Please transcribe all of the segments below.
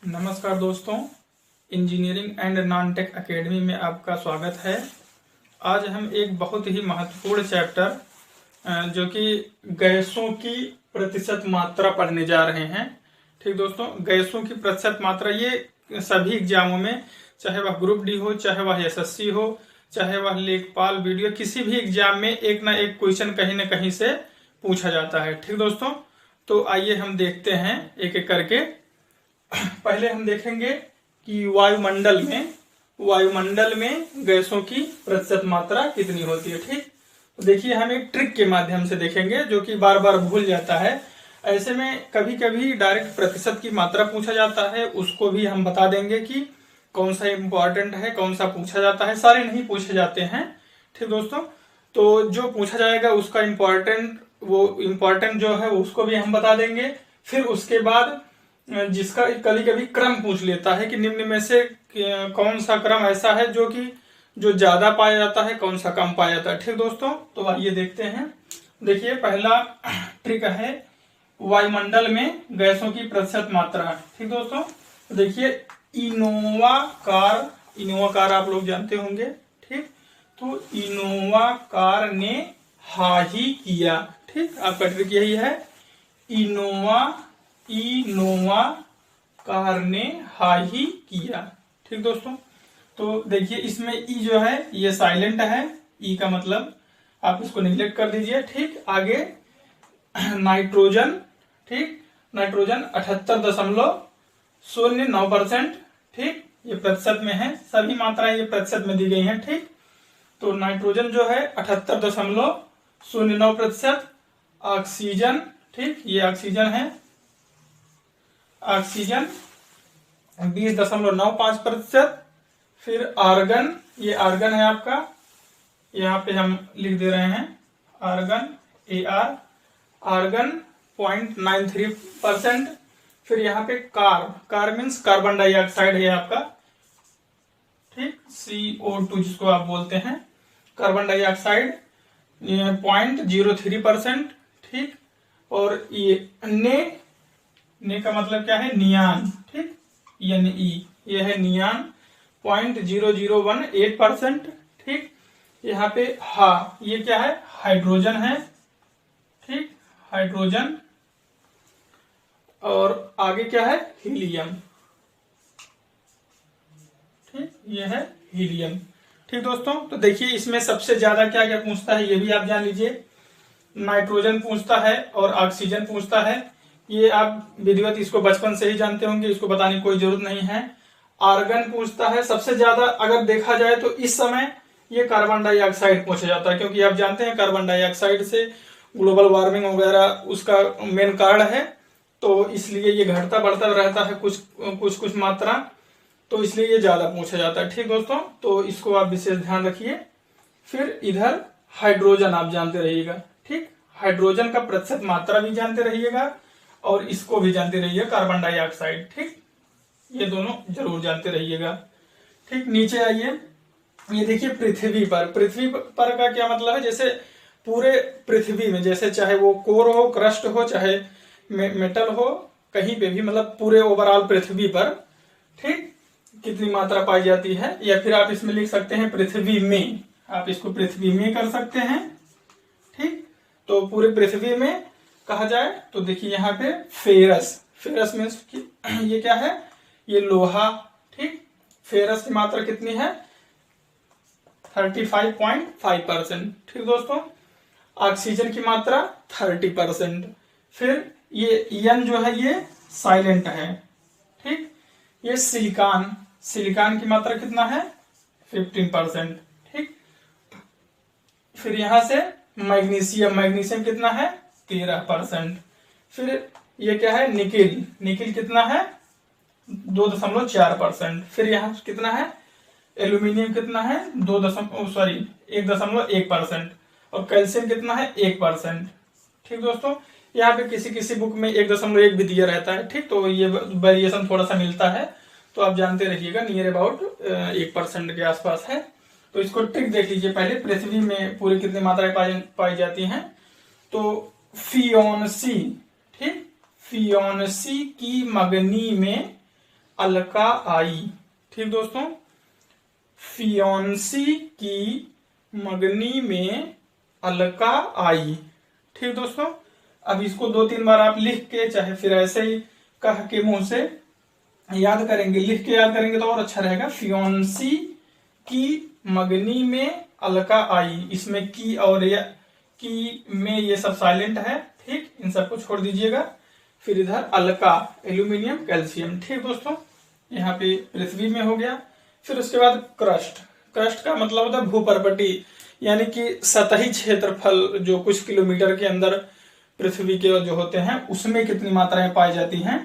नमस्कार दोस्तों, engineering and non tech academy में आपका स्वागत है। आज हम एक बहुत ही महत्वपूर्ण चैप्टर जो कि गैसों की प्रतिशत मात्रा पढ़ने जा रहे हैं। ठीक दोस्तों, गैसों की प्रतिशत मात्रा ये सभी एग्जामों में, चाहे वह ग्रुप डी हो, चाहे वह एसएससी हो, चाहे वह लेखपाल वीडियो, किसी भी एग्जाम में एक ना एक क्वेश्चन कहीं ना कहीं से पूछा जाता है। ठीक दोस्तों, तो आइए हम देखते हैं एक एक करके। पहले हम देखेंगे कि वायुमंडल में गैसों की प्रतिशत मात्रा कितनी होती है। ठीक, तो देखिए हम एक ट्रिक के माध्यम से देखेंगे जो कि बार बार भूल जाता है। ऐसे में कभी कभी डायरेक्ट प्रतिशत की मात्रा पूछा जाता है, उसको भी हम बता देंगे कि कौन सा इंपॉर्टेंट है, कौन सा पूछा जाता है। सारे नहीं पूछे जाते हैं। ठीक दोस्तों, तो जो पूछा जाएगा उसका इम्पोर्टेंट जो है उसको भी हम बता देंगे। फिर उसके बाद जिसका कभी कभी क्रम पूछ लेता है कि निम्न में से कौन सा क्रम ऐसा है जो ज्यादा पाया जाता है, कौन सा कम पाया जाता है। ठीक दोस्तों, तो आइए देखते हैं। देखिए पहला ट्रिक है वायुमंडल में गैसों की प्रतिशत मात्रा। ठीक दोस्तों, तो देखिए इनोवा कार आप लोग जानते होंगे। ठीक, तो इनोवा कार ने हाही किया। ठीक, आपका ट्रिक यही है, इनोवा कार ने हाही किया। ठीक दोस्तों, तो देखिए इसमें ई जो है ये साइलेंट है, ई का मतलब आप इसको निगलेक्ट कर दीजिए। ठीक, आगे नाइट्रोजन। ठीक, नाइट्रोजन 78.09%। ठीक, ये प्रतिशत में है, सभी मात्राएं ये प्रतिशत में दी गई हैं। ठीक, तो नाइट्रोजन जो है 78.09%। ऑक्सीजन, ठीक, ये ऑक्सीजन है, ऑक्सीजन 20.95%। फिर आर्गन, ये आर्गन है आपका, यहाँ पे हम लिख दे रहे हैं आर्गन, आर्गन 0.93%। फिर यहाँ पे कार मीन्स कार्बन डाइऑक्साइड है आपका। ठीक, CO2 जिसको आप बोलते हैं, कार्बन डाइऑक्साइड 0.03%। ठीक, और ये ने का मतलब क्या है, नियान। ठीक, NE, ये है नियान 0.0018%। ठीक, यहाँ पे ये क्या है, हाइड्रोजन है। ठीक, हाइड्रोजन, और आगे क्या है, हीलियम। ठीक, ये है हीलियम। ठीक दोस्तों, तो देखिए इसमें सबसे ज्यादा क्या क्या पूछता है ये भी आप जान लीजिए। नाइट्रोजन पूछता है और ऑक्सीजन पूछता है, ये आप विधिवत इसको बचपन से ही जानते होंगे, इसको बताने की कोई जरूरत नहीं है। आर्गन पूछता है सबसे ज्यादा, अगर देखा जाए तो इस समय ये कार्बन डाइऑक्साइड पूछा जाता है, क्योंकि आप जानते हैं कार्बन डाइऑक्साइड से ग्लोबल वार्मिंग वगैरह उसका मेन कारण है, तो इसलिए ये घटता बढ़ता रहता है कुछ मात्रा, तो इसलिए ये ज्यादा पूछा जाता है। ठीक दोस्तों, तो इसको आप विशेष ध्यान रखिए। फिर इधर हाइड्रोजन आप जानते रहिएगा। ठीक, हाइड्रोजन का प्रतिशत मात्रा भी जानते रहिएगा और इसको भी जानते रहिए, कार्बन डाइऑक्साइड। ठीक, ये दोनों जरूर जानते रहिएगा। ठीक, नीचे आइए, ये देखिए पृथ्वी पर का क्या मतलब है, जैसे पूरे पृथ्वी में, जैसे चाहे वो कोर हो, क्रस्ट हो, चाहे मेटल हो, कहीं पे भी, मतलब पूरे ओवरऑल पृथ्वी पर, ठीक, कितनी मात्रा पाई जाती है। या फिर आप इसमें लिख सकते हैं पृथ्वी में, आप इसको पृथ्वी में कर सकते हैं। ठीक, तो पूरे पृथ्वी में कहा जाए तो देखिए यहाँ पे फेरस मीन्स ये क्या है, ये लोहा। ठीक, फेरस की मात्रा कितनी है, 35.5%। ठीक दोस्तों, ऑक्सीजन की मात्रा 30%। फिर ये N जो है ये साइलेंट है। ठीक, ये सिलिकॉन की मात्रा कितना है, 15%। ठीक, फिर यहां से मैग्नीशियम कितना है, 13%। फिर ये क्या है, निकिल कितना है, 2.4%। फिर यहाँ कितना है, एल्यूमिनियम कितना है, 1.1%। और कैल्शियम कितना है, 1%। ठीक दोस्तों, यहाँ पे किसी बुक में 1.1 भी दिया रहता है। ठीक, तो ये वेरिएशन थोड़ा सा मिलता है, तो आप जानते रहिएगा, नियर अबाउट 1% के आसपास है। तो इसको ट्रिक देख लीजिए। पहले पृथ्वी में पूरी कितनी मात्राएं पाई जाती हैं, तो फियोनसी, ठीक, फियोनसी की मगनी में अलका आई। ठीक दोस्तों, फियोंसी की मंगनी में अलका आई। ठीक दोस्तों, अब इसको 2-3 बार आप लिख के चाहे फिर ऐसे ही कह के मुंह से याद करेंगे, लिख के याद करेंगे तो और अच्छा रहेगा। फियोंसी की मंगनी में अलका आई, इसमें की और की में ये सब साइलेंट है। ठीक, इन सबको छोड़ दीजिएगा। फिर इधर अलका, एल्यूमिनियम, कैल्शियम। ठीक दोस्तों, यहाँ पे पृथ्वी में हो गया। फिर उसके बाद क्रस्ट। क्रस्ट का मतलब होता है भूपर्पटी, यानी कि सतही क्षेत्रफल जो कुछ किलोमीटर के अंदर पृथ्वी के जो होते हैं उसमें कितनी मात्राएं पाई जाती हैं।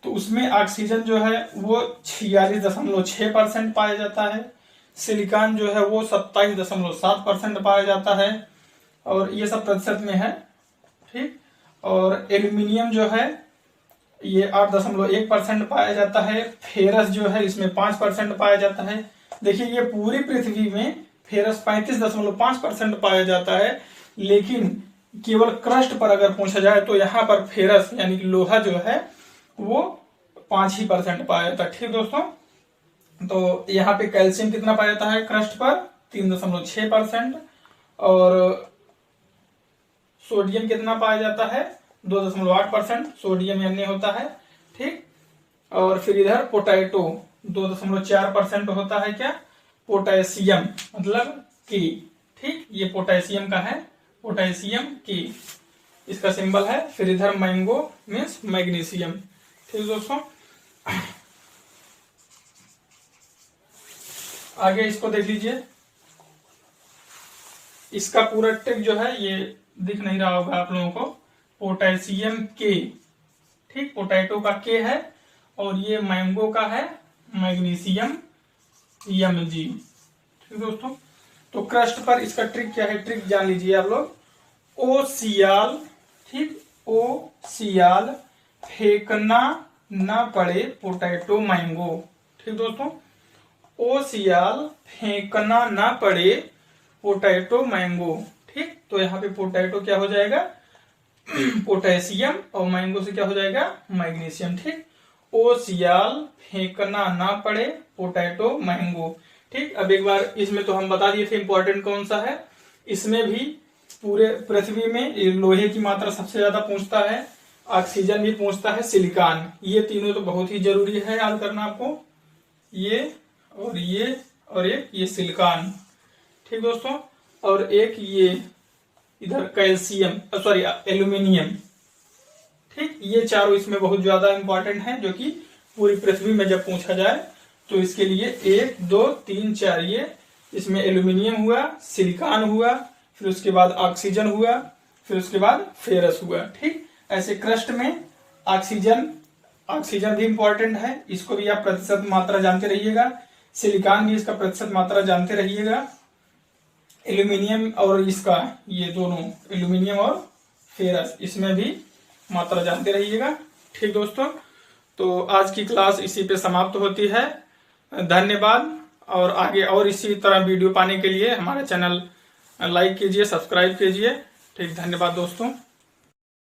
तो उसमें ऑक्सीजन जो है वो 46.6% पाया जाता है, सिलिकॉन जो है वो 27.7% पाया जाता है, और ये सब प्रतिशत में है। ठीक, और एल्यूमिनियम जो है ये 8.1% पाया जाता है। फेरस जो है इसमें 5% पाया जाता है। देखिए ये पूरी पृथ्वी में फेरस 35.5% पाया जाता है, लेकिन केवल क्रस्ट पर अगर पूछा जाए तो यहाँ पर फेरस यानी कि लोहा जो है वो 5% पाया जाता है। ठीक दोस्तों, तो यहाँ पे कैल्शियम कितना पाया जाता है क्रस्ट पर, 3.6%, और सोडियम कितना पाया जाता है, 2.8%। सोडियम अन्य होता है। ठीक, और फिर इधर पोटैटो 2.4% होता है क्या, पोटेशियम मतलब की। ठीक, ये पोटेशियम का है, पोटेशियम की इसका सिंबल है। फिर इधर मैंगो मीन्स मैग्नीशियम। ठीक दोस्तों, आगे इसको देख लीजिए। इसका पूरा ट्रिक जो है ये दिख नहीं रहा होगा आप लोगों को, पोटेशियम के। ठीक, पोटैटो का के है, और ये मैंगो का है मैग्नीशियम Mg। ठीक दोस्तों, तो क्रस्ट पर इसका ट्रिक क्या है, ट्रिक जान लीजिए आप लोग। ओ सियाल, ठीक, ओ सियाल फेंकना ना पड़े पोटैटो मैंगो। ठीक दोस्तों, ओ सियाल फेंकना ना पड़े पोटैटो मैंगो। ठीक, तो यहाँ पे पोटैटो क्या हो जाएगा, पोटेशियम, और मैंगो से क्या हो जाएगा, मैग्नीशियम। ठीक, ओ सियाल फेंकना ना पड़े पोटैटो मैंगो। ठीक, अब एक बार इसमें तो हम बता दिए थे इंपॉर्टेंट कौन सा है। इसमें भी पूरे पृथ्वी में लोहे की मात्रा सबसे ज्यादा पूछता है, ऑक्सीजन भी पूछता है, सिलिकॉन। ये तीनों तो बहुत ही जरूरी है याद करना आपको, ये और ये और एक ये सिलिकॉन। ठीक दोस्तों, और एक ये इधर कैल्शियम, सॉरी एल्यूमिनियम। ठीक, ये चारों इसमें बहुत ज्यादा इंपॉर्टेंट है, जो कि पूरी पृथ्वी में जब पूछा जाए तो इसके लिए 1 2 3 4 ये इसमें एल्यूमिनियम हुआ, सिलिकॉन हुआ, फिर उसके बाद ऑक्सीजन हुआ, फिर उसके बाद फेरस हुआ। ठीक, ऐसे क्रस्ट में ऑक्सीजन भी इंपॉर्टेंट है, इसको भी आप प्रतिशत मात्रा जानते रहिएगा। सिलिकॉन भी इसका प्रतिशत मात्रा जानते रहिएगा। एल्यूमिनियम और इसका ये दोनों एल्यूमिनियम और फेरस इसमें भी मात्रा जानते रहिएगा। ठीक दोस्तों, तो आज की क्लास इसी पे समाप्त होती है। धन्यवाद, और आगे और इसी तरह वीडियो पाने के लिए हमारा चैनल लाइक कीजिए, सब्सक्राइब कीजिए। ठीक, धन्यवाद दोस्तों।